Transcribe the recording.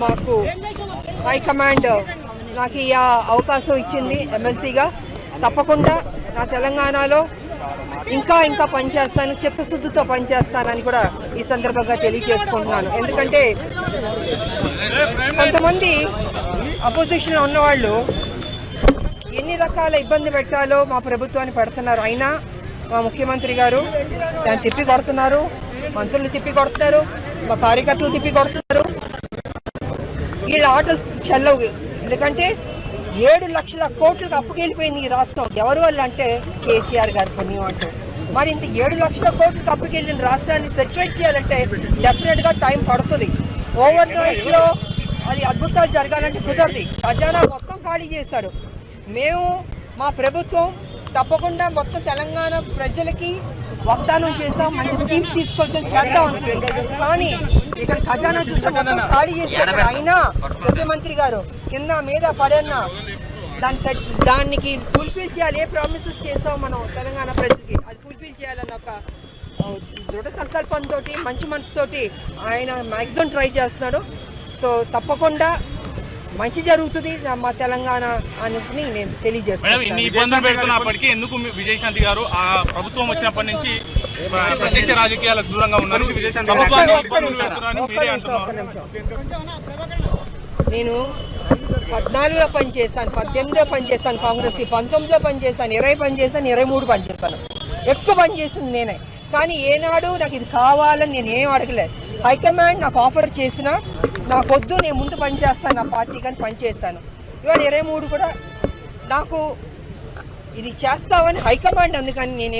మాకు హైకమాండ్ నాకు ఈ అవకాశం ఇచ్చింది ఎమ్మెల్సీగా. తప్పకుండా నా తెలంగాణలో ఇంకా పనిచేస్తాను, చిత్తశుద్ధితో పనిచేస్తానని కూడా ఈ సందర్భంగా తెలియజేసుకుంటున్నాను. ఎందుకంటే కొంతమంది అపోజిషన్లో ఉన్నవాళ్ళు ఎన్ని రకాల ఇబ్బంది పెట్టాలో మా ప్రభుత్వాన్ని పెడుతున్నారు. అయినా మా ముఖ్యమంత్రి గారు దాన్ని తిప్పి కొడుతున్నారు, మంత్రులు తిప్పి కొడుతున్నారు, మా కార్యకర్తలు తిప్పి కొడుతున్నారు. వీళ్ళ ఆటలు చెల్లవు. ఎందుకంటే 7 లక్షల కోట్లకు అప్పుకెళ్ళిపోయింది ఈ రాష్ట్రం. ఎవరి వల్ల అంటే కేసీఆర్ గారి పుణ్యం అంటూ. మరి ఇంత 7 లక్షల కోట్లకు అప్పుకెళ్ళిన రాష్ట్రాన్ని సెటిల్ చేయాలంటే డెఫినెట్గా టైం పడుతుంది. ఓవర్ నైట్లో అది అద్భుతాలు జరగాలంటే కుదరదు. ఖజానా మొత్తం ఖాళీ చేశాడు. మేము మా ప్రభుత్వం తప్పకుండా మొత్తం తెలంగాణ ప్రజలకి వాగ్దానం చేస్తాం, మంచి స్కీమ్స్ తీసుకొచ్చి చేద్దాం అనుకుంటున్నాం. కానీ ఇక్కడ ఖజానా చూస్తే మొత్తం ఖాళీ చేస్తారు. అయినా ముఖ్యమంత్రి గారు కింద మీద పడన్నా దానికి ఫుల్ఫిల్ చేయాలి. ఏ ప్రామిసెస్ చేస్తాం మనం తెలంగాణ ప్రజలకి అది ఫుల్ఫిల్ చేయాలన్న ఒక దృఢ సంకల్పంతో, మంచి మనసుతోటి ఆయన మ్యాక్సిమం ట్రై చేస్తున్నాడు. సో తప్పకుండా మంచి జరుగుతుంది మా తెలంగాణ అని నేను తెలియజేస్తాను. ఇన్ని ఇబ్బందులు పెడుతున్నప్పటికీ ఎందుకు విజయశాంతి గారు ఆ ప్రభుత్వం వచ్చినప్పటి నుంచి ప్రత్యక్ష రాజకీయాలకు దూరంగా ఉన్నారు? నేను 14లో పనిచేస్తాను, 18లో పనిచేస్తాను కాంగ్రెస్కి, 19లో పనిచేస్తాను, 20 పనిచేస్తాను, 23 పనిచేస్తాను. ఎక్కువ పనిచేసింది నేనే. కానీ ఏనాడు నాకు ఇది కావాలని నేను ఏం అడగలేదు. హైకమాండ్ నాకు ఆఫర్ చేసినా నాకు వద్దు, నేను ముందు పనిచేస్తాను, నా పార్టీ కానీ పనిచేస్తాను. ఇవాళ 23 కూడా నాకు ఇది చేస్తామని హైకమాండ్ అందుకని నేను